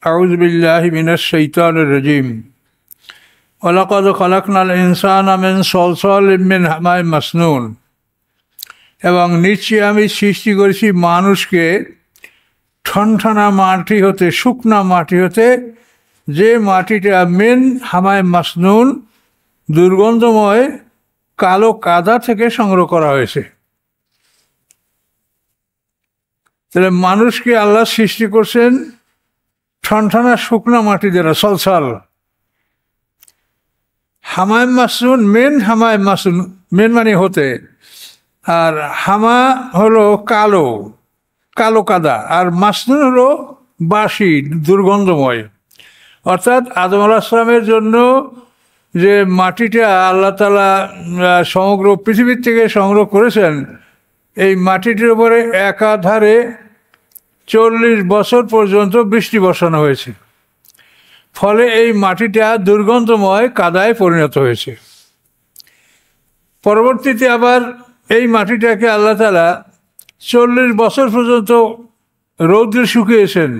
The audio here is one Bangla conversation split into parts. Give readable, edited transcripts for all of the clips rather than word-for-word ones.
আউযু বিল্লাহি মিনাশ শাইতানির রাজিম। ওয়ালাকাদ খালাকনাল ইনসানা মিন সলসালিম মিন হামাইম মাসনুন। এবং নিশ্চয়ই আমি সৃষ্টি করেছি মানুষকে ঠনঠনা মাটি হতে, শুকনা মাটি হতে, যে মাটিটা মিন হামাইম মাসনুন, দুর্গন্ধময় কালো কাদা থেকে সংগ্রহ করা হয়েছে। তাহলে মানুষকে আল্লাহ সৃষ্টি করছেন ঠনঠনা শুকনা মাটি দ্বারা, সলসল। হামাইম মাসনুন, মেন হামাইম মাসনুন, মেন মানে হতে, আর হামা হলো কালো কালো কাদা, আর মাসনুন হলো বাসি, দুর্গন্ধময়। অর্থাৎ আদম আলাইহিস সালামের জন্য যে মাটিটা আল্লাহ তাআলা সমগ্র পৃথিবীর থেকে সংগ্রহ করেছেন, এই মাটিটির উপরে একাধারে 40 বছর পর্যন্ত বৃষ্টি বর্ষানো হয়েছে। ফলে এই মাটিটা দুর্গন্ধময় কাদায় পরিণত হয়েছে। পরবর্তীতে আবার এই মাটিটাকে আল্লাহ তাআলা 40 বছর পর্যন্ত রৌদ্রে শুকিয়েছেন।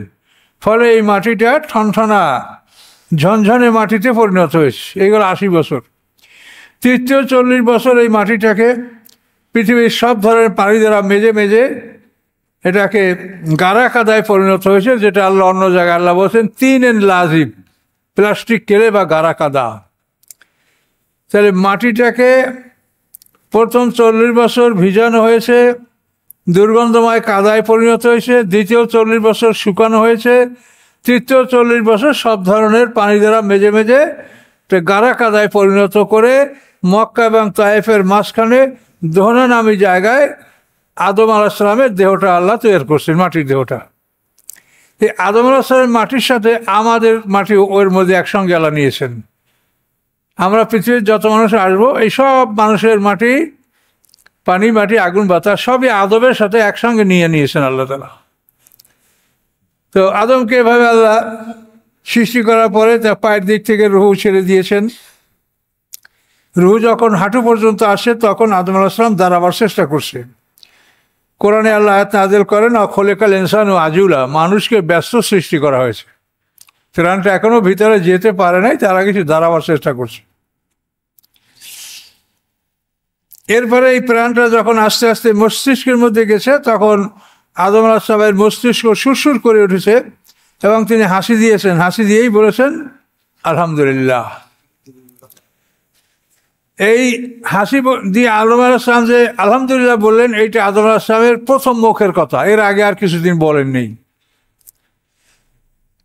ফলে এই মাটিটা ঠনঠনা ঝনঝনে মাটিতে পরিণত হয়েছে। এইগুলো 80 বছর। তৃতীয় 40 বছর এই মাটিটাকে পৃথিবীর সব ধরনের পানি দ্বারা মেজে মেজে এটাকে গাড়া কাদায় পরিণত হয়েছে, যেটা আল্লাহ অন্য জায়গায় আল্লাহ বলছেন তিন এন লাজিব, প্লাস্টিক কেলে বা গাড়া কাদা। তাহলে মাটিটাকে প্রথম 40 বছর ভিজানো হয়েছে, দুর্গন্ধময় কাদায় পরিণত হয়েছে। দ্বিতীয় 40 বছর শুকানো হয়েছে। তৃতীয় 40 বছর সব ধরনের পানি দ্বারা মেজে মেজে গাড়া কাদায় পরিণত করে মক্কা এবং তায়েফের মাঝখানে দোহনা নামী জায়গায় আদম আলাইহিস সালামের দেহটা আল্লাহ তৈরি করছেন, মাটির দেহটা। এই আদম আলাইহিস সালামের মাটির সাথে আমাদের মাটি ওর মধ্যে একসঙ্গে আল্লাহ নিয়েছেন। আমরা পৃথিবীর যত মানুষ আসবো, এই সব মানুষের মাটি, পানি, মাটি, আগুন, বাতাস সবই আদমের সাথে একসঙ্গে নিয়েছেন আল্লাহ তাআলা। তো আদমকে এভাবে আল্লাহ সৃষ্টি করার পরে তার পায়ের দিক থেকে রুহ ছেড়ে দিয়েছেন। রুহ যখন হাঁটু পর্যন্ত আসে, তখন আদম আলাইহিস সালাম দাঁড়াবার চেষ্টা করছে। কোরআনে আল্লাহ আয়াত নাযিল করেন, খলিকাল ইনসানু আজুলা, মানুষকে ব্যস্ত সৃষ্টি করা হয়েছে। প্রাণটা এখনো ভিতরে যেতে পারে নাই, তারা কিছু দাঁড়াবার চেষ্টা করছে। এরপরে এই প্রাণটা যখন আস্তে আস্তে মস্তিষ্কের মধ্যে গেছে, তখন আদম আলাইহিস সালামের মস্তিষ্ক সুরসুর করে উঠেছে এবং তিনি হাসি দিয়েছেন। হাসি দিয়েই বলেছেন আলহামদুলিল্লাহ। এই হাসি দিয়ে আদম আলাইহিস সালাম যে আলহামদুলিল্লাহ বললেন, এইটা আদম আলাইহিস সালামের প্রথম মুখের কথা, এর আগে আর কিছুদিন বলেননি।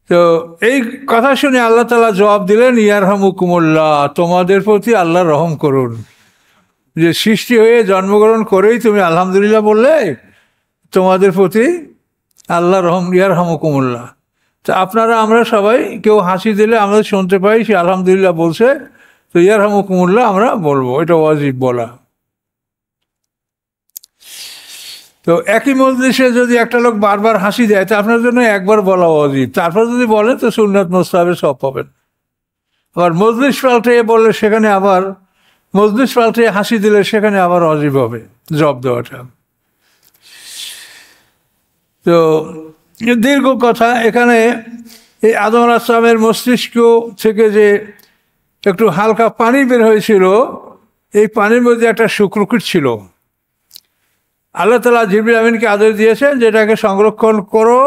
তো এই কথা শুনে আল্লাহ তাআলা জবাব দিলেন, ইয়ারহামুকুমুল্লাহ, তোমাদের প্রতি আল্লাহ রহম করুন। যে সৃষ্টি হয়ে জন্মগ্রহণ করেই তুমি আলহামদুলিল্লাহ বললে, তোমাদের প্রতি আল্লাহ রহম, ইয়ারহামুকুমুল্লাহ। তো আপনারা, আমরা সবাই কেউ হাসি দিলে আমরা শুনতে পাই সে আলহামদুলিল্লাহ বলছে, তো ইয়ারহামুকুমুল্লাহ আমরা বলবো, এটা ওয়াজিব বলা। তো একই মজলিসে যদি একটা লোক বারবার হাসি দেয়, তা আপনার জন্য একবার বলা ওয়াজিব। তারপর যদি বলেন তো সুন্নাত মুস্তাহাবের সওয়াব পাবেন। আবার মজলিস পাল্টে বললে, সেখানে আবার মজলিস পাল্টে হাসি দিলে সেখানে আবার ওয়াজিব হবে জবাব দেওয়াটা। তো দীর্ঘ কথা। এখানে এই আদম আলাইহিস সালামের মস্তিষ্ক থেকে যে একটু হালকা পানি বের হয়েছিল, এই পানির মধ্যে একটা শুক্রকীট ছিল। আল্লাহ তাআলা জিবরিল আমিনকে আদেশ দিয়েছেন, যেটাকে সংরক্ষণ করো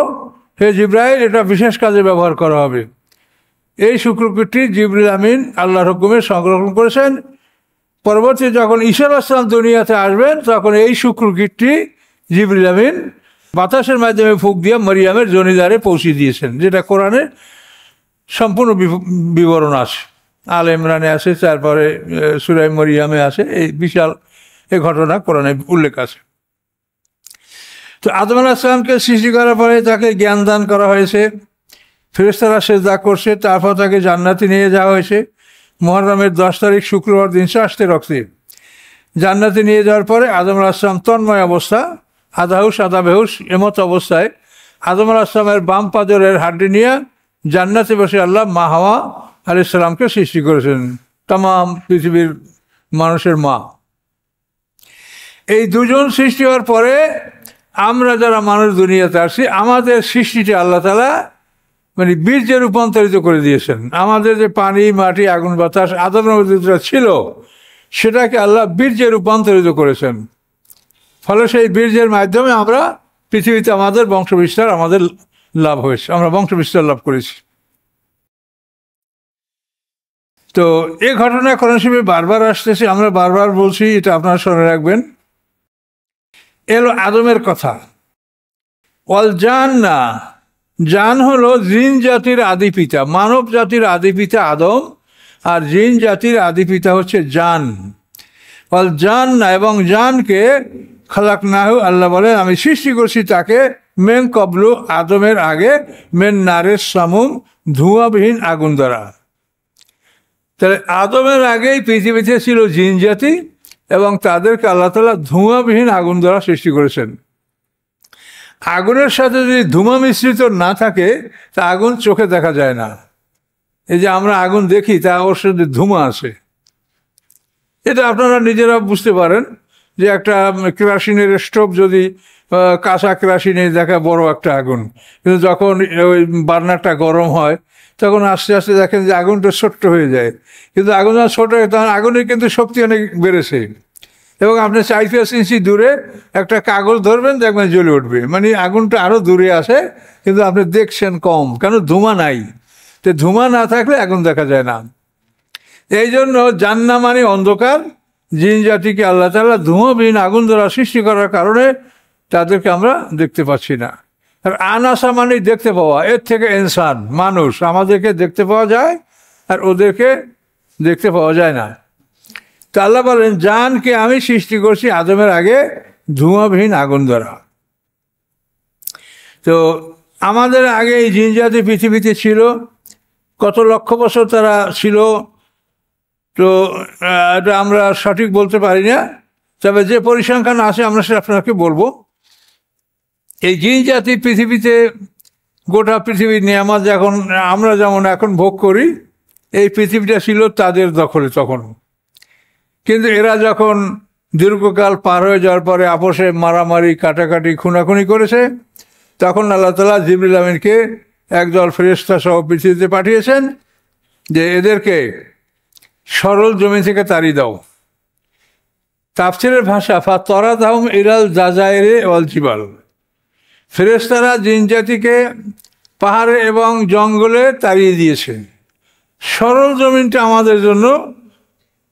হে জিবরাইল, এটা বিশেষ কাজে ব্যবহার করা হবে। এই শুক্রকীটটি জিবরিল আমিন আল্লাহর হুকুমে সংরক্ষণ করেছেন। পরবর্তী যখন ঈসা আলাইহিস সালাম দুনিয়াতে আসবেন, তখন এই শুক্রকীটটি জিবরিল আমিন বাতাসের মাধ্যমে ফুঁক দিয়ে মরিয়ামের জনিদারে পৌঁছে দিয়েছেন, যেটা কোরআনে সম্পূর্ণ বিবরণ আছে। আল ইমরানে আছে, তারপরে সূরা মরিয়ামে আছে। এই বিশাল এই ঘটনা কোরআনে উল্লেখ আছে। তো আদম আলাইহিস সালামকে সৃষ্টি করার পরে তাকে জ্ঞান দান করা হয়েছে, ফেরেশতারা সিজদা করছে, তারপর তাকে জান্নাতে নিয়ে যাওয়া হয়েছে। মুহররমের 10 তারিখ শুক্রবার দিন চাষতে রক্তে জান্নাতে নিয়ে যাওয়ার পরে আদম আলাইহিস সালাম তন্ময় অবস্থা, আধা বেহুশ এমত অবস্থায় আদম আলাইহিস সালামের বাম পাজরের হাড্ডি নিয়ে জান্নাতে বসে আল্লাহ মা হাওয়া আলাইহিস সালামকে সৃষ্টি করেছেন, তাম পৃথিবীর মানুষের মা। এই দুজন সৃষ্টি হওয়ার পরে আমরা যারা মানুষ দুনিয়াতে আসছি, আমাদের সৃষ্টিটা আল্লাহ তাআলা মানে বীর্যে রূপান্তরিত করে দিয়েছেন। আমাদের যে পানি মাটি আগুন বাতাস আদমের মধ্যে যেটা ছিল সেটাকে আল্লাহ বীর্যে রূপান্তরিত করেছেন। ফলে সেই বীর্যের মাধ্যমে আমরা পৃথিবীতে আমাদের বংশবিস্তার আমাদের লাভ হয়েছে, আমরা বংশবিস্তার লাভ করেছি। তো এই ঘটনা কোরআন শরীফে বারবার আসতেছে, আমরা বারবার বলছি, এটা আপনারা শুনে রাখবেন। এলো আদমের কথা। ওয়াল জান্না, জান হলো জিন জাতির আদি পিতা, মানব জাতির আদি পিতা আদম, আর জিন জাতির আদি পিতা হচ্ছে জান। ওয়াল জান্না, এবং জানকে খালাকনাহু, আল্লাহ বলেন আমি সৃষ্টি করছি তাকে, মেন কবলু, আদমের আগে, মেন নারের সামুম, ধোঁয়াবিহীন আগুন দ্বারা। তাহলে আদমের আগেই পৃথিবীতে ছিল জিন জাতি এবং তাদেরকে আল্লাহ তাআলা ধোঁয়াবিহীন আগুন দ্বারা সৃষ্টি করেছেন। আগুনের সাথে যদি ধোঁয়া মিশ্রিত না থাকে তা আগুন চোখে দেখা যায় না। এই যে আমরা আগুন দেখি তা ওর সাথে ধোঁয়া আছে, এটা আপনারা নিজেরা বুঝতে পারেন যে একটা কেরোসিনের স্টোভ যদি কাঁচা কেরোসিনে দেখা বড় একটা আগুন, কিন্তু যখন ওই বার্নারটা গরম হয় তখন আস্তে আস্তে দেখেন যে আগুনটা ছোট্ট হয়ে যায়। কিন্তু আগুন যখন ছোট হয় তখন আগুনের কিন্তু শক্তি অনেক বেড়েছে, এবং আপনি 4-5 ইঞ্চি দূরে একটা কাগজ ধরবেন দেখবেন জ্বলে উঠবে, মানে আগুনটা আরও দূরে আসে কিন্তু আপনি দেখছেন কম, কেন ধোঁয়া নাই। তো ধোঁয়া না থাকলে আগুন দেখা যায় না। এই জন্য জান্না মানে অন্ধকার, জিন জাতিকে আল্লাহ তাআলা ধোঁয়াবিহীন আগুন দ্বারা সৃষ্টি করার কারণে তাদেরকে আমরা দেখতে পাচ্ছি না। আর আনাসা মানে দেখতে পাওয়া, এর থেকে ইনসান মানুষ আমাদেরকে দেখতে পাওয়া যায় আর ওদেরকে দেখতে পাওয়া যায় না। তো আল্লাহ বলেন জানকে আমি সৃষ্টি করছি আদমের আগে ধোঁয়াবিহীন আগুন দ্বারা। তো আমাদের আগে এই জিন জাতি পৃথিবীতে ছিল, কত লক্ষ বছর তারা ছিল তো এটা আমরা সঠিক বলতে পারি না, তবে যে পরিসংখ্যান আছে আমরা সেটা আপনাকে বলবো। এই জিন জাতি পৃথিবীতে গোটা পৃথিবীর নিয়ামত এখন আমরা যেমন এখন ভোগ করি, এই পৃথিবীটা ছিল তাদের দখলে তখন। কিন্তু এরা যখন দীর্ঘকাল পার হয়ে যাওয়ার পরে আপোষে মারামারি কাটাকাটি খুনাখুনি করেছে, তখন আল্লাহ তাআলা জিবরিল আমিনকে একদল ফেরেশতা সহ পৃথিবীতে পাঠিয়েছেন যে এদেরকে সরল জমি থেকে তাড়িয়ে দাও। তাফসীরের ভাষা ফাতরাদাহুম ইলাল জাযাইরি ওয়াল জিবাল, ফেরেশতারা জিন জাতিকে পাহাড়ে এবং জঙ্গলে তাড়িয়ে দিয়েছে। সরল জমিনটা আমাদের জন্য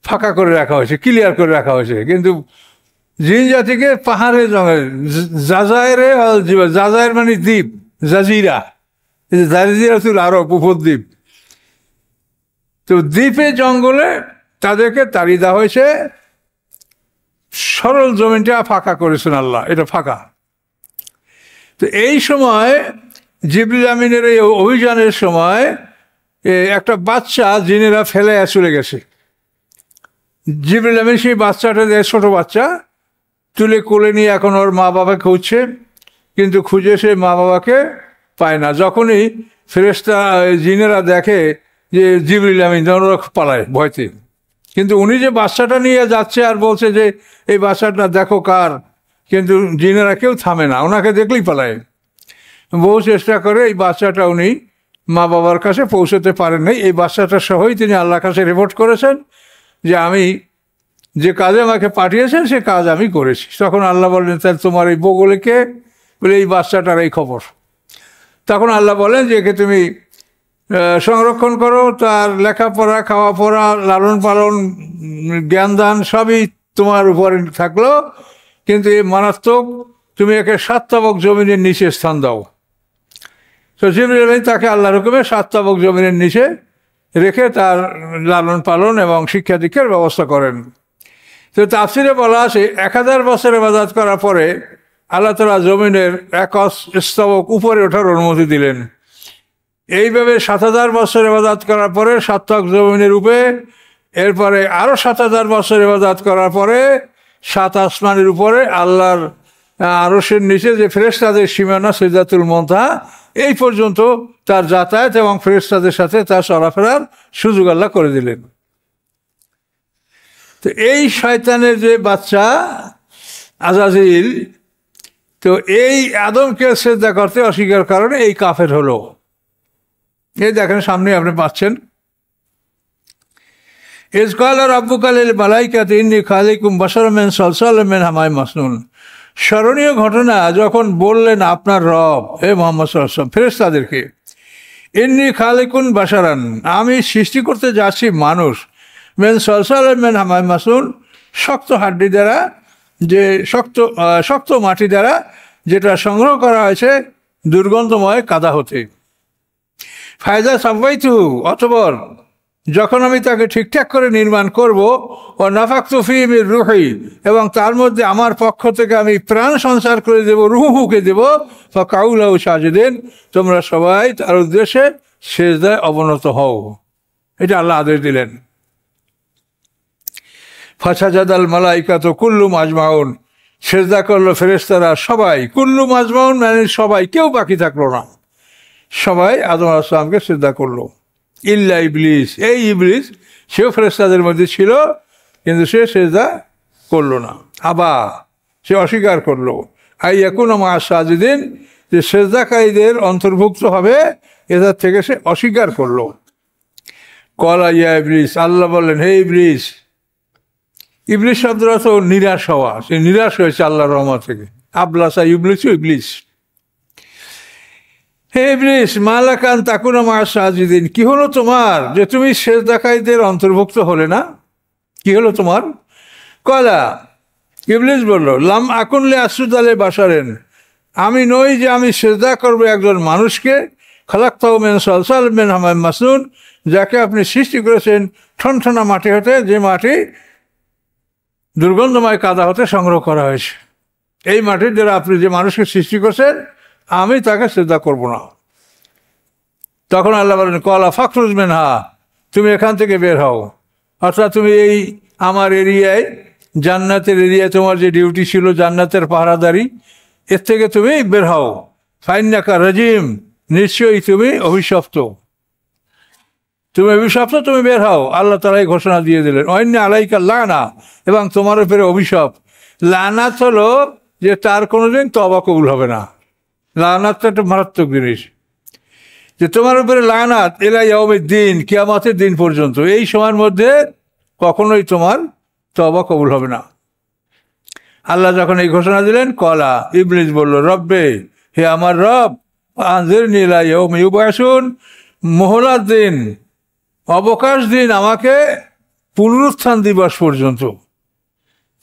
ফাঁকা করে রাখা হয়েছে, ক্লিয়ার করে রাখা হয়েছে, কিন্তু জিন জাতিকে পাহাড়ে জঙ্গলে জাযাইরে ওয়াল জিবাল, জাযাইর মানে দ্বীপ, জাজিরা, জাজিরাতুল আরব উপদ্বীপ, তো দ্বীপে জঙ্গলে তাদেরকে তাড়িয়ে দেওয়া হয়েছে। সরল জমিনটা ফাঁকা করেছেন আল্লাহ, এটা ফাঁকা। তো এই সময় জিবরিল আমিনের এই অভিযানের সময় একটা বাচ্চা জিনেরা ফেলে চলে গেছে। জিবরিল আমিন সেই বাচ্চাটা, ছোট বাচ্চা, তুলে কোলে নিয়ে এখন ওর মা বাবাকে খুঁজছে, কিন্তু খুঁজে সে মা বাবাকে পায় না। যখনই ফেরেশতা জিনেরা দেখে যে জিবরিল আমিন, তখন ওরা পালায় ভয়তে। কিন্তু উনি যে বাচ্চাটা নিয়ে যাচ্ছে আর বলছে যে এই বাচ্চাটা দেখো কার, কিন্তু জিনেরা কেউ থামে না, ওনাকে দেখলেই পালায়। বহু চেষ্টা করে এই বাচ্চাটা উনি মা বাবার কাছে পৌঁছতে পারেন নাই। এই বাচ্চাটা সহই তিনি আল্লাহর কাছে রিপোর্ট করেছেন যে আমি যে কাজে আমাকে পাঠিয়েছেন সে কাজ আমি করেছি। তখন আল্লাহ বললেন তাহলে তোমার এই বগলে কে? বলে এই বাচ্চাটার এই খবর। তখন আল্লাহ বলেন যে একে তুমি সংরক্ষণ করো, তার লেখাপড়া, খাওয়া পড়া, লালন পালন, জ্ঞান দান সবই তোমার উপরে থাকলো, কিন্তু এই মারাত্মক তুমি একে 7 তাবক জমিনের নিচে স্থান দাও। তো জিবরিল তাকে আল্লাহর হুকুমে 7 তাবক জমিনের নিচে রেখে তার লালন পালন এবং শিক্ষা দীক্ষার ব্যবস্থা করেন। তো তাফসীরে বলা আছে 1000 বছর ইবাদত করার পরে আল্লাহ তাআলা জমিনের 1 স্তবক উপরে ওঠার অনুমতি দিলেন। এইভাবে 7000 বছর ইবাদত করার পরে 7 তাবক জমিনের উপরে, এরপরে আরও 7000 বছর ইবাদত করার পরে 7 আসমানের উপরে আল্লাহর আরশের নিচে যে ফেরেশতাদের সীমানা সিদরাতুল মুনতাহা, এই পর্যন্ত তার যাতায়াত এবং ফেরেশতাদের সাথে তার চলাফেরার সুযোগ আল্লাহ করে দিলেন। তো এই শয়তানের যে বাচ্চা আজাজিল, তো এই আদমকে সিজদা করতে অস্বীকার কারণে এই কাফের হলো। এই দেখেন সামনে আপনি পাচ্ছেন। ইজ ক্বালা রাব্বুকা লিল মালাইকাতি ইন্নী খালিকুম বাশারাম মিন সালসালিম মিন হামাইম মাসনুন। স্মরণীয় ঘটনা যখন বললেন আপনার রব হে মুহাম্মদ সাল্লাল্লাহু আলাইহি ওয়াসাল্লাম ফেরেশতাদেরকে, ইন্নী খালিকুন বাশারান, আমি সৃষ্টি করতে যাচ্ছি মানুষ, মিন সালসালিম মিন হামাইম মাসনুন, শক্ত হাড্ডি দ্বারা, যে শক্ত মাটি দ্বারা যেটা সংগ্রহ করা হয়েছে দুর্গন্ধময় কাদা হতে। ফায়দা সাব্বাইতু, অতঃপর যখন আমি তাকে ঠিকঠাক করে নির্মাণ করব, ও নাফাকতু ফীহি মির রূহি, এবং তার মধ্যে আমার পক্ষ থেকে আমি প্রাণ সঞ্চার করে দেব, রূহকে দেব, ফাকাউ লাহু সাজিদিন, তোমরা সবাই তার উদ্দেশ্যে সিজদায় অবনত হও। এটা আল্লাহ আদেশ দিলেন। ফাসাজাদাল মালাইকাতু কুল্লুম আজমাউন, সিজদা করলো ফেরেশতারা সবাই, কুল্লুম আজমাউন মানে সবাই, কেউ বাকি থাকলো না, সবাই আদম আলাইহিস সালামকে সিজদা করলো, ইল্লা ইবলিস, এই ইবলিস, সেও ফেরেশতাদের মধ্যে ছিল কিন্তু সে সিজদা করলো না। আবা, সে অস্বীকার করলো, আইয়াকুনা মা'আস সাজিদিন, যে সিজদাকারীদের অন্তর্ভুক্ত হবে এদের থেকে সে অস্বীকার করলো। ক্বালা ইয়া ইবলিস, আল্লাহ বললেন হে ইবলিস, ইবলিস শব্দের অর্থ নিরাশ হওয়া, সে নিরাশ হয়েছে আল্লাহর রহমত থেকে। আবলাসা ইবলিসু, ইবলিস। হে ইবলিস, মা লাকা আন তাকুনা মা'আস সাজিদিন, কি হলো তোমার যে তুমি সিজদাকারীদের অন্তর্ভুক্ত হলে না, কি হলো তোমার? ক্বালা, ইবলিস বলল, লাম আকুন লিআসজুদা লিবাশারিন, আমি নই যে আমি সিজদা করব একজন মানুষকে, খালাকতাহু মিন সালসালিম মিন হামাইম মাসনুন, যাকে আপনি সৃষ্টি করেছেন ঠনঠনা মাটি হতে, যে মাটি দুর্গন্ধময় কাদা হতে সংগ্রহ করা হয়েছে। এই মাটির দ্বারা আপনি যে মানুষকে সৃষ্টি করছেন, আমি তাকে সিজদা করব না। তখন আল্লাহ বলেন, ক্বালা ফাখরুজ মিনহা, তুমি এখান থেকে বের হও, অর্থাৎ তুমি এই আমার এরিয়ায়, জান্নাতের এরিয়ায় তোমার যে ডিউটি ছিল জান্নাতের পাহারাদারি, এর থেকে তুমি বের হও। ফাইন্নাকা রাজিম, নিশ্চয়ই তুমি অভিশপ্ত, তুমি অভিশপ্ত, তুমি বের হও। আল্লাহ তাআলা এই ঘোষণা দিয়ে দিলেন। ওয়াইন্না আলাইকা লানা, এবং তোমার উপরে অভিশাপ। লানাত হলো যে তার কোনোদিন তওবা কবুল হবে না, লানাত একটা মারাত্মক জিনিস, যে তোমার উপরে লানাত ইলা ইয়াউমিদ্দিন, কিয়ামতের দিন পর্যন্ত, এই সময়ের মধ্যে কখনোই তোমার তওবা কবুল হবে না। আল্লাহ যখন এই ঘোষণা দিলেন, ক্বালা, ইবলিস বলল, রব্বে, হে আমার রব, আনজিরনি ইলা ইয়াউমি ইউবআসুন, মোহলাত দিন, অবকাশ দিন আমাকে পুনরুত্থান দিবস পর্যন্ত।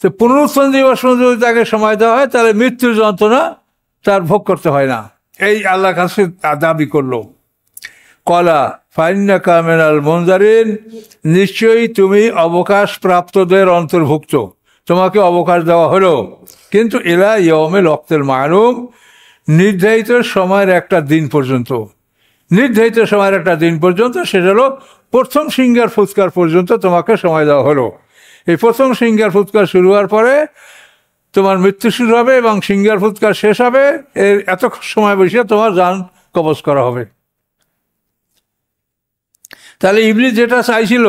তো পুনরুত্থান দিবস পর্যন্ত যদি তাকে সময় দেওয়া হয়, তাহলে মৃত্যুর যন্ত্রণা তার ভোগ করতে হয় না, এই আল্লাহর কাছে দাবি করলো। ক্বালা ফাইন্নাকা মিনাল মুনজারিন, নিশ্চয়ই তুমি অবকাশ প্রাপ্তদের অন্তর্ভুক্ত, তোমাকে অবকাশ দেওয়া হলো, কিন্তু ইলা ইয়াউমিল ওয়াক্তিল মা'লুম, নির্ধারিত সময়ের একটা দিন পর্যন্ত, নির্ধারিত সময়ের একটা দিন পর্যন্ত, সেটা হলো প্রথম সিঙ্গার ফুৎকার পর্যন্ত তোমাকে সময় দেওয়া হলো। এই প্রথম সিঙ্গার ফুৎকার শুরু হওয়ার পরে তোমার মৃত্যু শুরু হবে এবং সিঙ্গার ফুৎকার শেষ হবে, এর এত সময় বসে তোমার জান কবজ করা হবে। তাহলে ইবলিস যেটা চাইছিল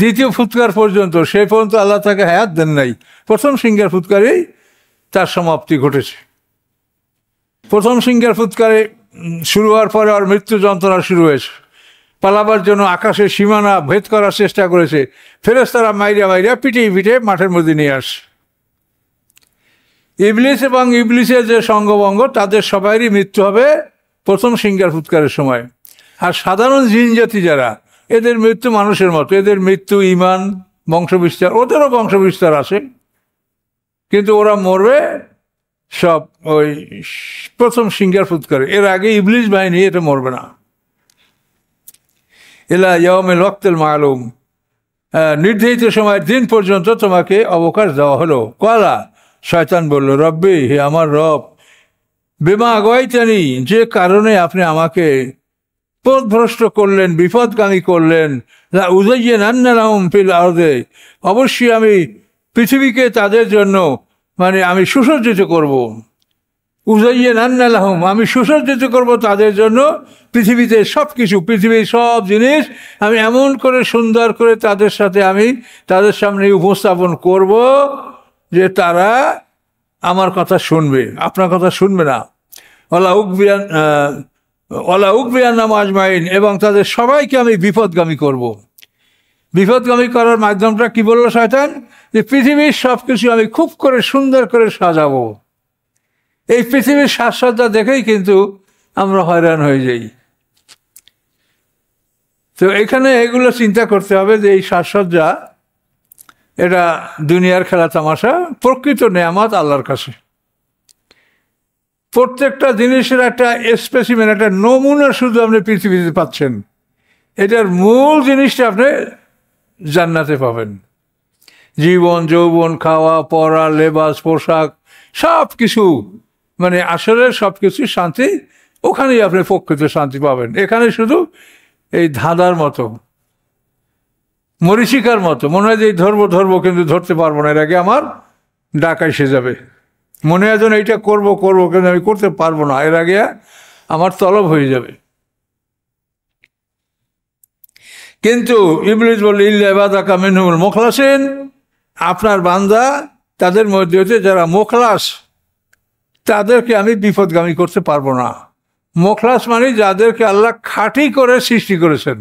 দ্বিতীয় ফুৎকার পর্যন্ত, সেই পর্যন্ত আল্লাহ তাকে হায়াত দেন নাই, প্রথম সিঙ্গার ফুৎকারেই তার সমাপ্তি ঘটেছে। প্রথম সিঙ্গার ফুৎকারে শুরু হওয়ার পরে আর মৃত্যু যন্ত্রণা শুরু হয়েছে, পালাবার জন্য আকাশের সীমানা ভেদ করার চেষ্টা করেছে, ফেরেশতারা মাইরা পিটিয়ে মাঠের মধ্যে নিয়ে আসে। ইবলিস এবং ইবলিসের যে সঙ্গবঙ্গ, তাদের সবারই মৃত্যু হবে প্রথম সিঙ্গার ফুৎকারের সময়। আর সাধারণ জিন জাতি যারা, এদের মৃত্যু মানুষের মতো, এদের মৃত্যু ইমান, বংশবিস্তার, ওদেরও বংশবিস্তার আছে, কিন্তু ওরা মরবে সব ওই প্রথম সিঙ্গার ফুৎকারে, এর আগে ইবলিস বাহিনী এটা মরবে না। ইলা ইয়াউমিল ওয়াক্তিল মা'লুম, নির্ধারিত সময়ের দিন পর্যন্ত তোমাকে অবকাশ দেওয়া হলো। ক্বালা, শয়তান বলল, রব্বি, হে আমার রব, বিমা আগাইতানি, যে কারণে আপনি আমাকে পথভ্রষ্ট করলেন, বিপদগামী করলেন, লা উযায়্যিনান্না লাহুম ফিল আরদি, অবশ্যই আমি পৃথিবীকে তাদের জন্য মানে আমি সুসজ্জিত করব। উযায়্যিনান্না লাহুম, আমি সুসজ্জিত করব তাদের জন্য পৃথিবীতে সব কিছু, পৃথিবীর সব জিনিস আমি এমন করে সুন্দর করে তাদের সাথে আমি তাদের সামনে উপস্থাপন করব যে তারা আমার কথা শুনবে, আপনার কথা শুনবে না। ওয়ালা উকবিয়ান ওয়ালা উকবিয়ান্নাহুম আজমাইন, এবং তাদের সবাইকে আমি বিপদগামী করব। বিপদগামী করার মাধ্যমটা কি বলল শয়তান? যে পৃথিবীর সব কিছু আমি খুব করে সুন্দর করে সাজাবো। এই পৃথিবীর সাজসজ্জা দেখেই কিন্তু আমরা হয়রান হয়ে যাই। তো এখানে এগুলো চিন্তা করতে হবে যে এই সাজসজ্জা এটা দুনিয়ার খেলা তামাশা, প্রকৃত নেয়ামত আল্লাহর কাছে। প্রত্যেকটা জিনিসের একটা স্পেসিমেন, একটা নমুনা শুধু আপনি পৃথিবীতে পাচ্ছেন। এটার মূল জিনিসটা আপনি জান্নাতে পাবেন। জীবন, যৌবন, খাওয়া, পড়া, লেবাস, পোশাক, সব কিছু, মানে আসলে সব কিছু শান্তি ওখানেই আপনি প্রকৃত শান্তি পাবেন। এখানে শুধু এই ধাঁধার মতো, মরীচিকার মতো মনে হয় যে এই ধরবো কিন্তু ধরতে পারবো না, এর আগে আমার ডাক এসে যাবে। মনে হয় যেন এইটা করবো কিন্তু আমি করতে পারবো না, এর আগে আমার তলব হয়ে যাবে। কিন্তু ইবলিস বলল ইল্লা ইবাদাকা মিনহুমুল মুখলাসিন, আপনার বান্দা তাদের মধ্যে হতে যারা মুখলাস, তাদেরকে আমি বিপদগামী করতে পারবো না। মুখলাস মানে যাদেরকে আল্লাহ খাঁটি করে সৃষ্টি করেছেন,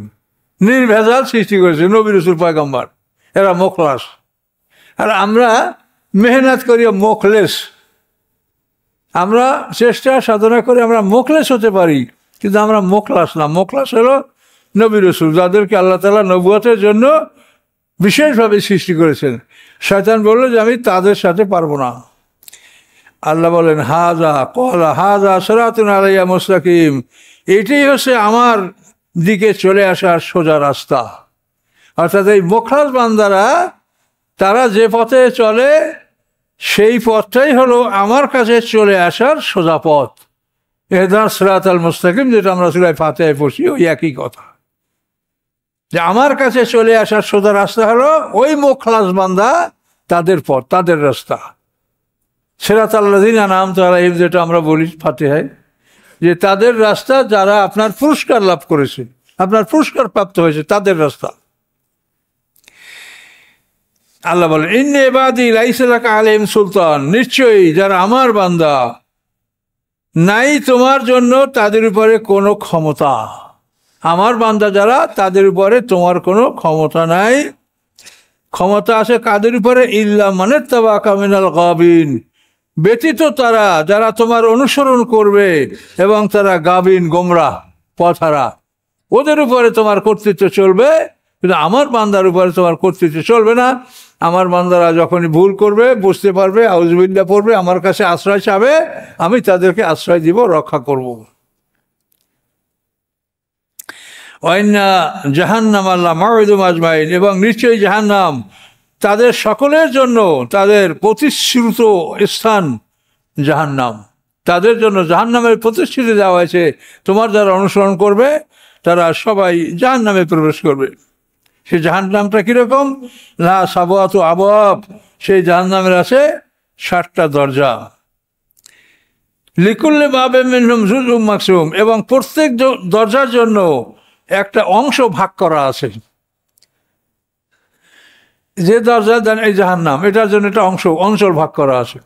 নির্ভেজাল সৃষ্টি করেছেন, নবী রাসূল পয়গম্বর, এরা মুখলাস। আর আমরা মেহনত করি মুখলেস, আমরা চেষ্টা সাধনা করে আমরা মুখলেস হতে পারি, কিন্তু আমরা মুখলাস না। মুখলাস হলো নবী রাসূল, যাদেরকে আল্লাহ তাআলা নবুয়তের জন্য বিশেষভাবে সৃষ্টি করেছেন। শয়তান বলল যে আমি তাদের সাথে পারবো না। আল্লাহ বলেন হাযা সিরাতুন আলাইয়া মুস্তাকিম, এটাই হচ্ছে আমার দিকে চলে আসার সোজা রাস্তা। অর্থাৎ এই মুখলাস বান্দারা তারা যে পথে চলে সেই পথটাই হলো আমার কাছে চলে আসার সোজা পথ। ইহদিনাস সিরাতাল মুস্তাকিম, যেটা আমরা সূরা ফাতিহায় পড়ছি, ওই একই কথা, যে আমার কাছে চলে আসার সোজা রাস্তা হলো ওই মুখলাস বান্দা, তাদের পথ, তাদের রাস্তা। সিরাতাল্লাযিনা আন'আমতা আলাইহিম, যেটা আমরা বলি ফাতিহায়, যে তাদের রাস্তা যারা আপনার পুরস্কার লাভ করেছে, আপনার পুরস্কার প্রাপ্ত হয়েছে, তাদের রাস্তা। আল্লাহ বলেন ইন্না ইবাদি লাইসা লাকা আলাইহিম সুলতান, নিশ্চয়ই যারা আমার বান্দা, নাই তোমার জন্য তাদের উপরে কোনো ক্ষমতা। আমার বান্দা যারা, তাদের উপরে তোমার কোনো ক্ষমতা নাই। ক্ষমতা আছে কাদের উপরে? ইল্লা মানিত্তাবা'কা মিনাল গাবিন, ব্যতীত তারা যারা তোমার অনুসরণ করবে এবং তারা গাবিন, গোমরাহ, পথহারা, ওদের উপরে তোমার কর্তৃত্ব চলবে। কিন্তু আমার বান্দার উপরে তোমার কর্তৃত্ব চলবে না। আমার বান্দারা যখনই ভুল করবে, বুঝতে পারবে, আউযুবিল্লাহ পড়বে, আমার কাছে আশ্রয় চাবে, আমি তাদেরকে আশ্রয় দিব, রক্ষা করব। ওয়াইন্না জাহান্নামা লামাউইদুহুম আজমাইন, এবং নিশ্চয়ই জাহান্নাম তাদের সকলের জন্য, তাদের প্রতিশ্রুত স্থান জাহান্নাম, তাদের জন্য জাহান্নামের প্রতিশ্রুতি দেওয়া হয়েছে। তোমার যারা অনুসরণ করবে তারা সবাই জাহান্নামে প্রবেশ করবে। সেই জাহান্নামটা কীরকম? লা সাবআতু আবওয়াব, সেই জাহান্নামের আছে 7টা দরজা। লিকুল্লি বাবিন মিনহুম জুজউম মাকসুম, এবং প্রত্যেক দরজার জন্য একটা অংশ ভাগ করা আছে। যে দরজা দেন এই জাহান্নাম, এটার জন্য একটা অঞ্চল ভাগ করা আছে।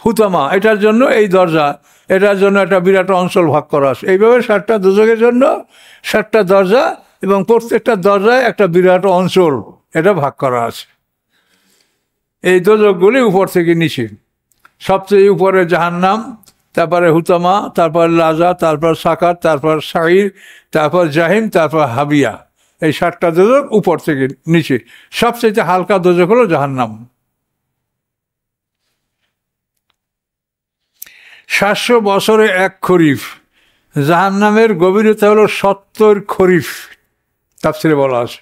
হুতামা, এটার জন্য এই দরজা, এটার জন্য একটা বিরাট অঞ্চল ভাগ করা আছে। এইভাবে 7টা দোজখের জন্য 7টা দরজা, এবং প্রত্যেকটা দরজায় একটা বিরাট অঞ্চল এটা ভাগ করা আছে। এই দোজখগুলি উপর থেকে নিচে, সবচেয়ে উপরে জাহান্নাম, তারপরে হুতামা, তারপর লাজা, তারপর সাকার, তারপর সাঈর, তারপর জাহিম, তারপর হাবিয়া। এই 7টা দোজখ উপর থেকে নিচে। সবচেয়ে হালকা দোজখ হলো জাহান্নাম। 700 বছরে 1 খরিফ। জাহান্নামের গভীরতা হলো 70 খরিফ, তাফসীরে বলা আছে।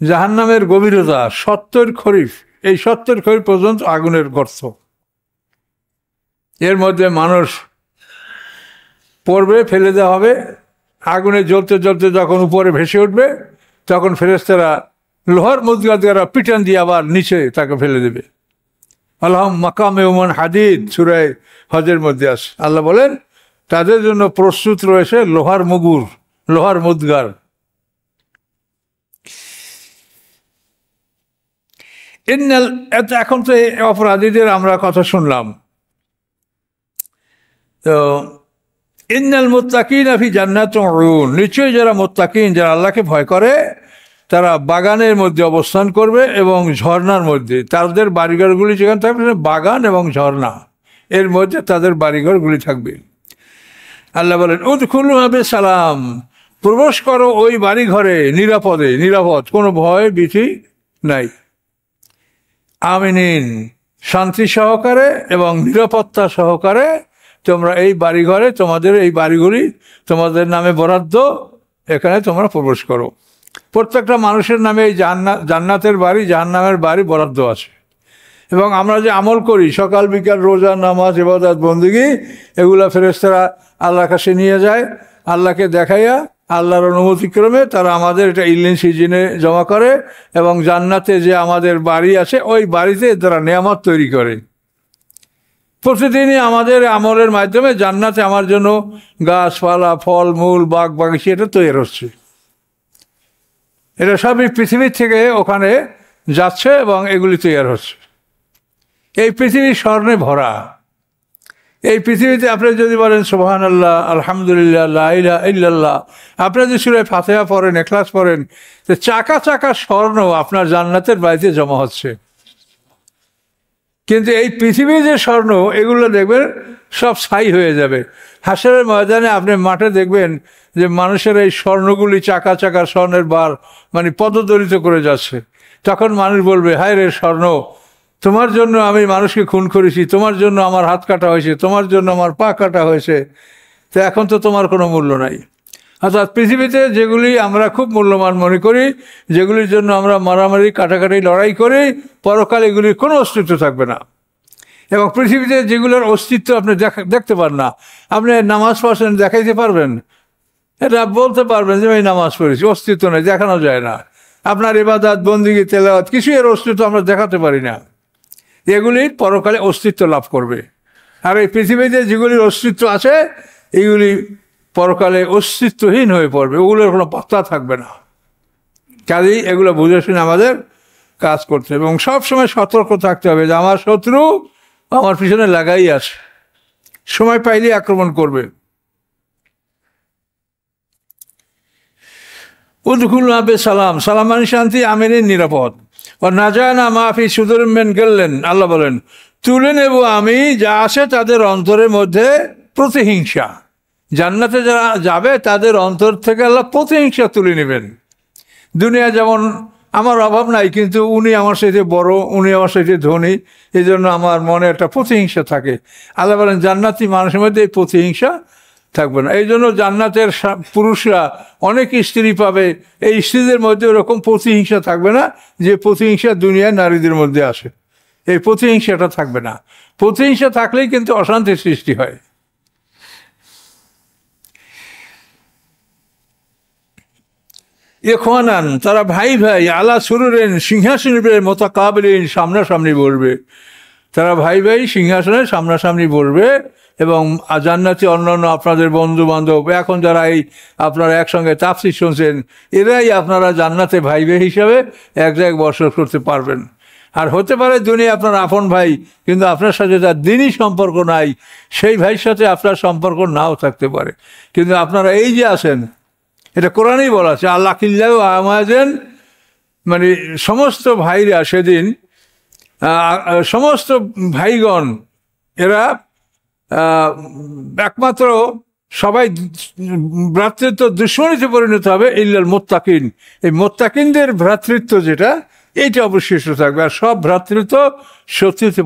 জাহান্নামের গভীরতা 70 খরিফ। এই 70 খরিফ পর্যন্ত আগুনের গর্ত। এর মধ্যে মানুষ পড়বে, ফেলে দেওয়া হবে। আগুনে জ্বলতে জ্বলতে যখন উপরে ভেসে উঠবে, তখন ফেরেশতারা লোহার মুদ্গা দ্বারা পিটান দিয়ে আবার নিচে তাকে ফেলে দেবে। আল্লাহুম মাকামে উমান হাদিদ, সূরা হজের মধ্যে আছে। আল্লাহ বলেন তাদের জন্য প্রস্তুত রয়েছে লোহার মুগুর, লোহার মুদ্গার। এখন তো অপরাধীদের আমরা কথা শুনলাম, তো ইন্নাল মুত্তাকিনা ফি জান্নাতিন ওয়া উয়ুন, নিশ্চয়ই যারা মুত্তাকিন, যারা আল্লাহকে ভয় করে, তারা বাগানের মধ্যে অবস্থান করবে এবং ঝর্ণার মধ্যে। তাদের বাড়িঘরগুলি যেখানে থাকবে বাগান এবং ঝর্ণা, এর মধ্যে তাদের বাড়িঘরগুলি থাকবে। আল্লাহ বলেন উদখুলুহা বিসালাম, প্রবেশ করো ওই বাড়িঘরে নিরাপদে, নিরাপদ, কোনো ভয় ভীতি নাই। আমিনিন, শান্তি সহকারে এবং নিরাপত্তা সহকারে তোমরা এই বাড়িঘরে, তোমাদের এই বাড়িগুলি তোমাদের নামে বরাদ্দ, এখানে তোমরা প্রবেশ করো। প্রত্যেকটা মানুষের নামে এই জান্নাতের বাড়ি, জাহান্নামের বাড়ি বরাদ্দ আছে। এবং আমরা যে আমল করি, সকাল বিকাল রোজা, নামাজ, ইবাদত, বন্দেগী, এগুলা ফেরেশতারা আল্লাহর কাছে নিয়ে যায়। আল্লাহকে দেখাইয়া আল্লাহর অনুমতিক্রমে তারা আমাদের এটা ইল্লিন সিজিনে জমা করে এবং জান্নাতে যে আমাদের বাড়ি আছে ওই বাড়িতে তারা নেয়ামত তৈরি করে। প্রতিদিনই আমাদের আমলের মাধ্যমে জান্নাতে আমার জন্য গাছপালা, ফল মূল, বাগ বাগিচা এটা তৈরি হচ্ছে। এটা সবই পৃথিবীর থেকে ওখানে যাচ্ছে এবং এগুলি তৈরি হচ্ছে। এই পৃথিবী স্বর্ণে ভরা। এই পৃথিবীতে আপনি যদি বলেন সুবহানাল্লাহ, আলহামদুলিল্লাহ, লা ইলাহা ইল্লাল্লাহ, আপনি যদি সূরা ফাতিহা পড়েন, ইখলাস পড়েন, তো চাকা চাকা স্বর্ণ আপনার জান্নাতের বাড়িতে জমা হচ্ছে। কিন্তু এই পৃথিবীর যে স্বর্ণ, এগুলো দেখবেন সব ছাই হয়ে যাবে। হাসরের ময়দানে আপনি মাঠে দেখবেন যে মানুষের এই স্বর্ণগুলি চাকা চাকা স্বর্ণের বার মানে পদদলিত করে যাচ্ছে। তখন মানুষ বলবে, হায় রে স্বর্ণ, তোমার জন্য আমি মানুষকে খুন করেছি, তোমার জন্য আমার হাত কাটা হয়েছে, তোমার জন্য আমার পা কাটা হয়েছে, তো এখন তো তোমার কোনো মূল্য নাই। অর্থাৎ পৃথিবীতে যেগুলি আমরা খুব মূল্যবান মনে করি, যেগুলির জন্য আমরা মারামারি, কাটাকাটি, লড়াই করি, পরকালে এগুলির কোনো অস্তিত্ব থাকবে না। এবং পৃথিবীতে যেগুলোর অস্তিত্ব আপনি দেখতে পান না, আপনি নামাজ পড়ছেন, দেখাইতে পারবেন? এটা বলতে পারবেন যে আমি নামাজ পড়েছি, অস্তিত্ব নেই, দেখানো যায় না। আপনার ইবাদত, বন্দেগী, তেলাওয়াত, কিছু এর অস্তিত্ব আমরা দেখাতে পারি না। এগুলি পরকালে অস্তিত্ব লাভ করবে। আর এই পৃথিবীতে যেগুলির অস্তিত্ব আছে, এগুলি পরকালে অস্তিত্বহীন হয়ে পড়বে, ওগুলোর কোনো পাত্তা থাকবে না। কাজেই এগুলো বুঝে শুনে আমাদের কাজ করতে হবে এবং সবসময় সতর্ক থাকতে হবে যে আমার শত্রু আমার পিছনে লাগাই আছে, সময় পাইলে আক্রমণ করবে। উদখুলুহা বিসালাম, সালাম মানে শান্তি, আমিনিন নিরাপদ। ও নাজানা মাফি সুদুরিম মিন গিল্লিন, আল্লাহ বলেন তুলে নেব আমি যা আছে তাদের অন্তরের মধ্যে প্রতিহিংসা। জান্নাতে যারা যাবে তাদের অন্তর থেকে আল্লাহ প্রতিহিংসা তুলে নেবেন। দুনিয়া যেমন আমার অভাব নাই, কিন্তু উনি আমার সাথে বড়, উনি আমার সাথে ধনী, এই জন্য আমার মনে একটা প্রতিহিংসা থাকে। আল্লাহ বলেন জান্নাতি মানুষের মধ্যে এই প্রতিহিংসা থাকবে না। এই জন্য জান্নাতের পুরুষরা অনেক স্ত্রী পাবে, এই স্ত্রীদের মধ্যে ওরকম প্রতিহিংসা থাকবে না যে প্রতিহিংসা দুনিয়ায় নারীদের মধ্যে আসে। এই প্রতিহিংসাটা থাকবে না। প্রতিহিংসা থাকলেই কিন্তু অশান্তির সৃষ্টি হয়। ইখওয়ানান, তারা ভাই ভাই, আলা সুরুরিন, সিংহাসনের মুতাকাবিলিন, সামনাসামনি বলবে। তারা ভাই ভাই সিংহাসনের সামনাসামনি বলবে এবং জান্নাতি অন্যান্য আপনাদের বন্ধু বান্ধব, এখন যারা এই আপনারা একসঙ্গে তাফসীর শুনছেন, এরাই আপনারা জান্নাতে ভাই ভাই হিসাবে এক জায়গায় বসবাস করতে পারবেন। আর হতে পারে দুনিয়া আপনার আপন ভাই, কিন্তু আপনার সাথে যার দিনই সম্পর্ক নাই, সেই ভাইয়ের সাথে আপনার সম্পর্ক নাও থাকতে পারে, কিন্তু আপনারা এই যে আছেন, এটা কোরআনেই বলা আছে আল্লাহ কিল্লাহ আমাজেন, মানে সমস্ত ভাইরা সেদিন, সমস্ত ভাইগণ এরা একমাত্র সবাই ভ্রাতৃত্ব দুশ্মনীতে পরিণত হবে ইল্লাল মুত্তাকিন। এই মুত্তাকিনদের ভ্রাতৃত্ব যেটা, এইটা অবশিষ্ট থাকবে, আর সব ভ্রাতৃত্ব শত্রুতে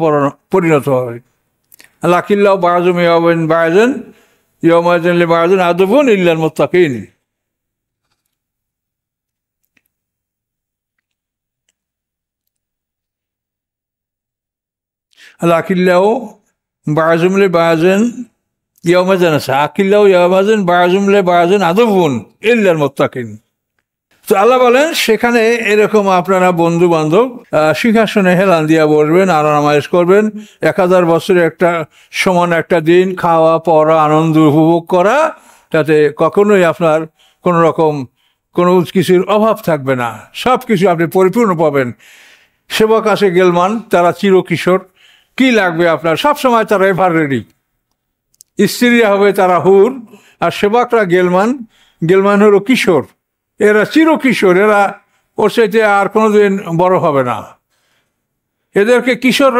পরিণত হবে। আল্লাহ কিল্লাহ বাজুম ইয়াবেন বায়াজেন ইয়ামাজেন লি বায়াজেন আদবুন ইল্লাল মুত্তাকিন। আকিল্লাহ বাজুমলে বাজেন ইয়ামাজান আছে, আকিল্লাহ ইয়ামাজান বাজুমলে বাজেন আদবুন ইল্লাল মুত্তাকিন। তো আল্লাহ বলেন সেখানে এরকম আপনারা বন্ধু বান্ধব সিংহাসনে হেলান দিয়া বসবেন, আরামায়েশ করবেন। 1000 বছরের একটা সমান একটা দিন, খাওয়া পড়া আনন্দ উপভোগ করা, তাতে কখনোই আপনার কোনো রকম কোনো কিছুর অভাব থাকবে না, সব কিছু আপনি পরিপূর্ণ পাবেন। সেবক আছে গেলমান, তারা চিরকিশোর, কি লাগবে আপনার, সব সময় তারা এভার রেডি। স্ত্রীরা হবে তারা হুর, আর সেবকরা গেলমান। গেলমান হলো কিশোর, এরা চিরকিশোর, এরা ওর চাইতে আর কোনোদিন বড় হবে না। এদেরকে কিশোর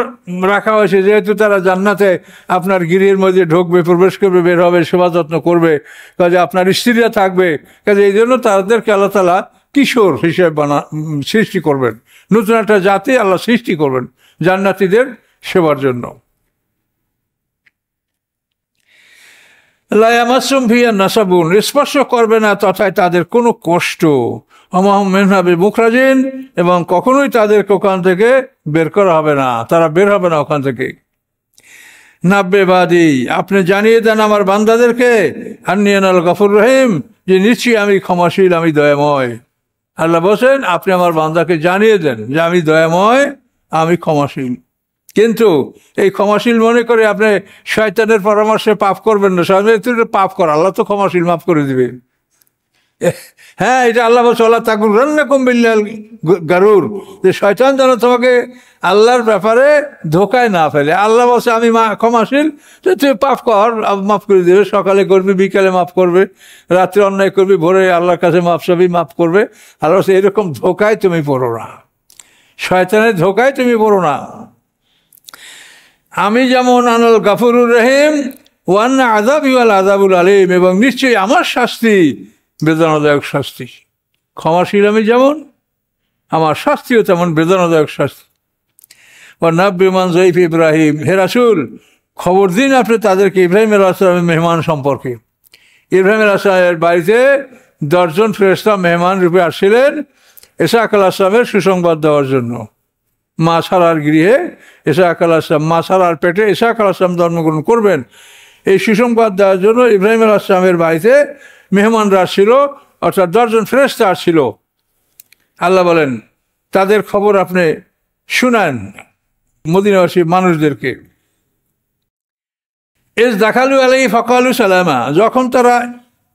রাখা হয়েছে যেহেতু তারা জান্নাতে আপনার গৃহের মধ্যে ঢুকবে, প্রবেশ করবে, বের হবে, সেবা যত্ন করবে, কাজে আপনার স্ত্রীরা থাকবে, কাজে এই জন্য তাদেরকে আল্লাহ তাআলা কিশোর হিসেবে সৃষ্টি করবেন। নতুন একটা জাতি আল্লাহ সৃষ্টি করবেন জান্নাতীদের সেবার জন্য। লা ইয়ামাসসুহুম ফিহা নাসাবুন, স্পর্শ করবে না তথায় তাদের কোনো কষ্ট। ওয়া হুম মিনহা বিমুখরাজিন, এবং কখনোই তাদেরকে ওখান থেকে বের করা হবে না, তারা বের হবে না ওখান থেকে। নাব্বে বাদি, আপনি জানিয়ে দেন আমার বান্দাদেরকে, আন্নী আনাল গফুর রহিম, যে নিশ্চয়ই আমি ক্ষমাশীল, আমি দয়াময়। আল্লাহ বলছেন আপনি আমার বান্দাকে জানিয়ে দেন যে আমি দয়াময়, আমি ক্ষমাশীল। কিন্তু এই ক্ষমাশীল মনে করে আপনি শয়তানের পরামর্শে পাপ করবেন না। শয়তান পাপ কর, আল্লাহ তো ক্ষমাশীল, মাফ করে দিবে। হ্যাঁ, এটা আল্লাহ বলছে আল্লাহ তাকুর রান্নাকুম বিল্লাল গারুর, যে শয়তান যেন তোমাকে আল্লাহর ব্যাপারে ধোকায় না ফেলে। আল্লাহ বলছে আমি ক্ষমাশীল, তুই পাপ কর, মাফ করে দেবে। সকালে করবি, বিকালে মাফ করবে, রাত্রে অন্যায় করবি, ভোরে আল্লাহর কাছে মাফ চাবি, মাফ করবে। আল্লাহ বলছে এরকম ধোকায় তুমি পড়ো না, শয়তানের ধোকায় তুমি পড়ো না। আমি যেমন আনাল গাফুরুর রহিম, ওয়ান্না আযাবি ওয়াল আযাবুল আলীম, এবং নিশ্চয়ই আমার শাস্তি বেদনাদায়ক শাস্তি। ক্ষমাশীল আমি যেমন, আমার শাস্তিও তেমন বেদনাদায়ক শাস্তি। ও নাব্বি মান যায়ফ ইব্রাহিম, হে রাসূল খবর দিন আপনি তাদেরকে ইব্রাহিম আলাইহিস সালামের মেহমান সম্পর্কে। ইব্রাহিম আলাইহিস সালামের বাড়িতে 10 জন ফেরেশতা মেহমান রূপে আসছিলেন ইসহাক আলাইহিস সালামের সুসংবাদ দেওয়ার জন্য। মা সারার গৃহে ইসহাক আলাইহিস সালাম, মা সারার পেটে ইসহাক আলাইহিস সালাম জন্মগ্রহণ করবেন, এই সুসংবাদ দেওয়ার জন্য ইব্রাহিম আলাইহিস সালামের বাড়িতে মেহমানরা আসছিল, অর্থাৎ 10 জন ফেরেশতা আসছিল। আল্লাহ বলেন তাদের খবর আপনি শুনান মদিনাবাসী মানুষদেরকে। এস দাখালু আলাইহি ফাকালু সালামা, যখন তারা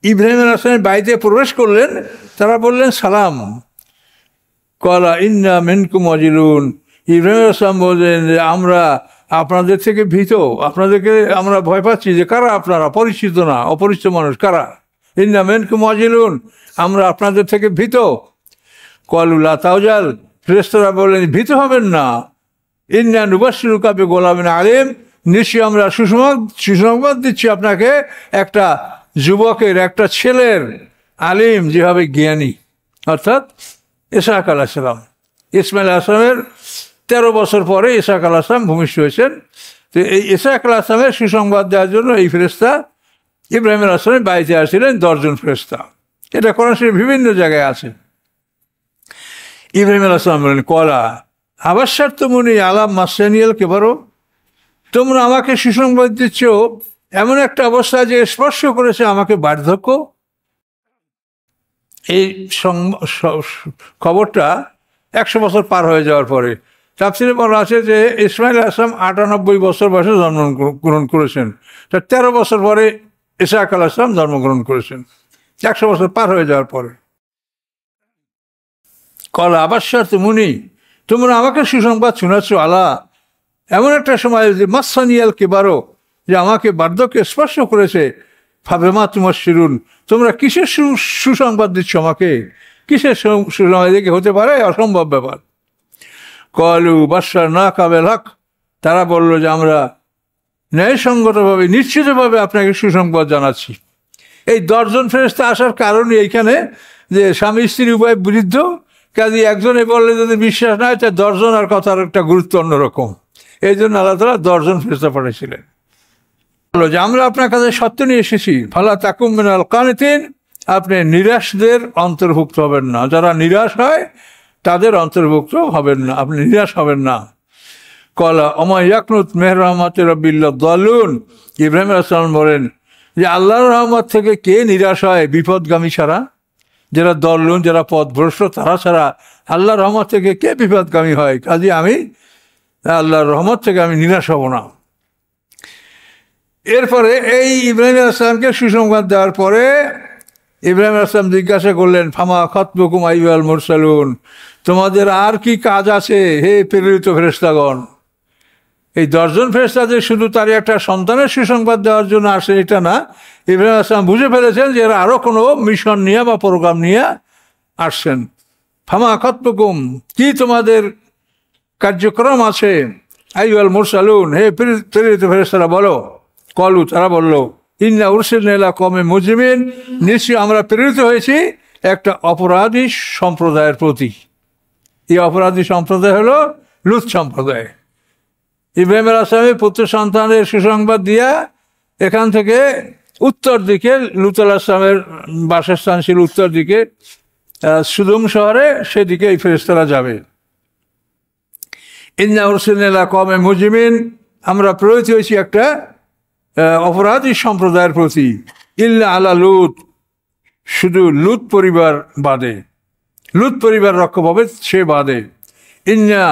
ইব্রাহিম আলাইহিস সালামের বাড়িতে প্রবেশ করলেন তারা বললেন সালাম। ক্বালা ইন্না মিনকুম ওয়াজিলুন, ইব্রাহিম আলাইহিস সালাম বললেন যে আমরা আপনাদের থেকে ভীত, আপনাদেরকে আমরা ভয় পাচ্ছি। যে কারা আপনারা? পরিচিত না, অপরিচিত মানুষ। কারা? ইন্না মিনকুম ওয়াজিলুন, আমরা আপনাদের থেকে ভীত। ক্বালু লা তাওজাল, ফেরেশতারা বললেন ভীত হবেন না। ইন্না নুবাশশিরুকা বিগুলামিন আলিম, নিশ্চয়ই আমরা সুসংবাদ দিচ্ছি আপনাকে একটা যুবকের, একটা ছেলের, আলিম যেভাবে জ্ঞানী, অর্থাৎ ইসহাক আলাইহিস সালাম। ইসমাইল আলাইহিস সালামের 13 বছর পরে ইসহাক আলাইহিস সালাম ভূমিষ্ঠ হয়েছেন। তো এই ইসহাক আলাইহিস সালামের সুসংবাদ দেওয়ার জন্য এই ফেরেশতা ইব্রাহিম আলাইহিস সালামের বাড়িতে আসছিলেন 10 জন ফেরেশতা। এটা কোরআন শরীফের বিভিন্ন জায়গায় আছে। ইব্রাহিম আলাইহিস সালাম বলেন ক্বালা আবাশশারতুমুনি আলা মাসানিয়াল কিবারু, তোমরা আমাকে সুসংবাদ দিচ্ছ এমন একটা অবস্থা যে স্পর্শ করেছে আমাকে বার্ধক্য। এই খবরটা 100 বছর পার হয়ে যাওয়ার পরে তাফসীরে বলা আছে যে ইসমাইল আলাইহিস সালাম 98 বছর বয়সে জন্মগ্রহণ করেছেন। তা 13 বছর পরে ইসহাক আলাইহিস সালাম জন্মগ্রহণ করেছেন, 100 বছর পার হয়ে যাওয়ার পরে। ক্বালা আবাশশারতুমুনি, তোমরা আমাকে সুসংবাদ শোনাচ্ছ আলা এমন একটা সময় যে মাসানিয়াল কিবারু, যে আমাকে বার্ধক্য স্পর্শ করেছে। ফাবিমা তুবাশশিরুন, তোমরা কিসের সুসংবাদ দিচ্ছ আমাকে? কিসের সুসংবাদ? দেখে হতে পারে অসম্ভব ব্যাপার। ক্বালু বাশশারনাকা বিল হক, তারা বলল যে আমরা ন্যায়সঙ্গতভাবে, নিশ্চিতভাবে আপনাকে সুসংবাদ জানাচ্ছি। এই 10 জন ফেরেশতা আসার কারণই এইখানে যে স্বামী স্ত্রী উভয় বৃদ্ধ, কাজে একজনে বললে যদি বিশ্বাস না হয়, 10 জন আর কথার একটা গুরুত্ব অন্যরকম। এই জন্য আল্লাহ তাআলা 10 জন ফেরেশতা পাঠিয়েছিলেন। বলল যে আমরা আপনার কাছে সত্য নিয়ে এসেছি। ফালা তাকুম মিনাল কানিতিন, আপনি নিরাশদের অন্তর্ভুক্ত হবেন না। যারা নিরাশ হয় তাদের অন্তর্ভুক্ত হবেন না, আপনি নিরাশ হবেন না। ক্বালা ওমা ইয়াকনুত মির রাহমাতি রাব্বিল্লাহ দাল্লুন, ইব্রাহিম আলাইহিস সালাম বলেন যে আল্লাহর রহমত থেকে কে নিরাশ হয়? বিপদগামী ছাড়া, যারা দল্লুন, যারা পথভ্রষ্ট, তারা ছাড়া আল্লাহর রহমত থেকে কে বিপদগামী হয়? কাজে আমি আল্লাহর রহমত থেকে আমি নিরাশ হব না। এরপরে এই ইব্রাহিম আলাইহিস সালামকে সুসংবাদ দেওয়ার পরে ইব্রাহিম আলাইহিস সালাম জিজ্ঞাসা করলেন ফামা খাতবুকুম আইয়ুহাল মুরসালুন, তোমাদের আর কি কাজ আছে হে প্রেরিত ফেরেশতাগণ? এই 10 জন ফেরেশতা যে শুধু তার একটা সন্তানের সুসংবাদ দেওয়ার জন্য আসে এটা না, ইব্রাহিম আলাইহিস সালাম বুঝে ফেলেছেন যে এরা আরও কোনো মিশন নিয়ে বা প্রোগ্রাম নিয়ে আসছেন। ফামা খাতবুকুম, কি তোমাদের কার্যক্রম আছে, আইয়ুহাল মুরসালুন, হে প্রেরিত ফেরেশতারা বলো। কলু, তারা বলল, ইন্না উরসিলনা ইলা কওমিন মুজরিমিন, নিশ্চয়ই আমরা প্রেরিত হয়েছি একটা অপরাধী সম্প্রদায়ের প্রতি। এই অপরাধী সম্প্রদায় হলো লূত সম্প্রদায়। ইব্রাহিম আলাইহিস সালামের পুত্র সন্তানের সুসংবাদ দিয়া এখান থেকে উত্তর দিকে, লূত আলাইহিস সালামের বাসস্থান ছিল উত্তর দিকে সুদুম শহরে, সেদিকে এই ফেরেশতারা যাবে। ইন্না উরসিলনা ইলা কওমিন মুজরিমিন, আমরা প্রেরিত হয়েছি একটা অপরাধী সম্প্রদায়ের প্রতি। ইল্লা আলা লূত, শুধু লূত পরিবার বাদে, লূত পরিবার রক্ষা পাবে সে বাদে। ইন্না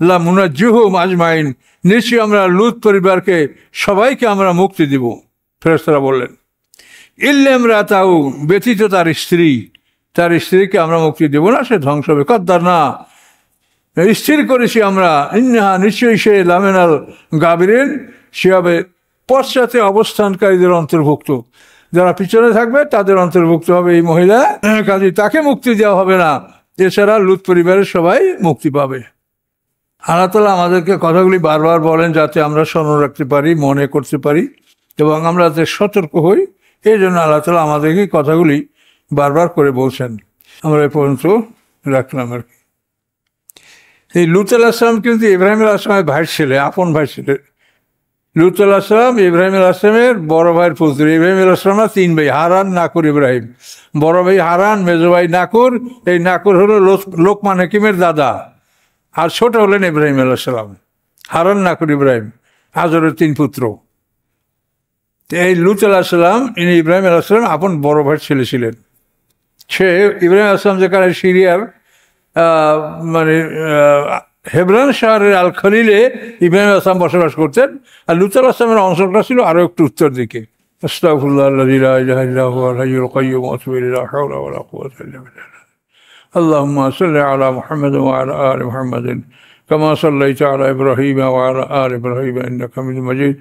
লা মুনাজ্জিহুম আজমাইন, নিশ্চয়ই আমরা লূত পরিবারকে সবাইকে আমরা মুক্তি দিব। ফেরেশতারা বললেন, ইল্লা ইমরাতাহু, ব্যতীত তার স্ত্রী, তার স্ত্রীকে আমরা মুক্তি দেব না, সে ধ্বংস হবে। কদ্দার না, স্থির করেছি আমরা, ইন্নাহা, নিশ্চয়ই সে লামিনাল গাবিরিন, সে হবে পশ্চাতে অবস্থানকারীদের অন্তর্ভুক্ত। যারা পিছনে থাকবে তাদের অন্তর্ভুক্ত হবে এই মহিলা, কাজে তাকে মুক্তি দেওয়া হবে না, এছাড়া লূত পরিবারের সবাই মুক্তি পাবে। আল্লাহ তাআলা আমাদেরকে কথাগুলি বারবার বলেন যাতে আমরা স্মরণ রাখতে পারি, মনে করতে পারি এবং আমরা যাতে সতর্ক হই। এই জন্য আল্লাহ তাআলা আমাদেরকে কথাগুলি বারবার করে বলছেন। আমরা এ পর্যন্ত রাখলাম আর কি। এই লূত আলাইহিস সালাম কিন্তু ইব্রাহিম আলাইহিস সালামের ভাই ছেলে, আপন ভাই ছেলে। লূত আলাইহিস সালাম ইব্রাহিম আলাইহিস সালামের বড় ভাইয়ের পুত্র। ইব্রাহিম আলাইহিস সালাম 3 ভাই, হারান, নাকুর, ইব্রাহিম। বড় ভাই হারান, মেজো ভাই নাকুর। এই নাকুর হলো লোকমান হাকিমের দাদা, আর ছোট হলেন ইব্রাহিম আলাইহিস সালাম। হারান, নাকুর, ইব্রাহিম, হাজরের 3 পুত্র। এই লূত আলাইহিস সালাম ইনি ইব্রাহিম আলাইহিস সালাম আপন বড় ভাইয়ের ছেলে ছিলেন। সে ইব্রাহিম আলাইহিস সালাম যেখানে সিরিয়ার মানে হেবরন শহরের আল খলিলে ইব্রাহিম আলাইহিস সালাম বসবাস করতেন, আর লূত আলাইহিস সালামের অঞ্চলটা ছিল আরও একটু উত্তর দিকে। আস্তাগফিরুল্লাহ আল্লাযী লা ইলাহা ইল্লা হুয়াল হাইয়ুল কাইয়্যুম ওয়া আতুবু ইলাইহি, লা হাওলা ওয়া লা কুওয়াতা ইল্লা বিল্লাহ। আল্লাহুম্মা সাল্লি আলা মুহাম্মাদ ওয়া আলা আলি মুহাম্মাদিন কামা সাল্লাইতা আলা ইব্রাহিম ওয়া আলা আলি ইব্রাহিম ইন্নাকা হামিদুম মাজিদ।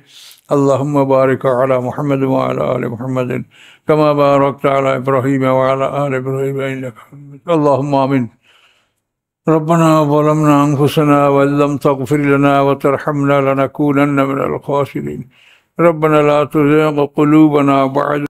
আল্লাহুম্মা বারিক আলা মুহাম্মাদ ওয়া আলা আলি মুহাম্মাদিন কামা বারাকতা আলা ইব্রাহিম ওয়া আলা আলি ইব্রাহিম ইন্নাকা হামিদুম মাজিদ। আল্লাহুম্মা আমিন। ربنا ظلمنا أنفسنا وإن لم تغفر لنا وترحمنا لنكونن من الخاسرين. ربنا لا تزغ قلوبنا بعد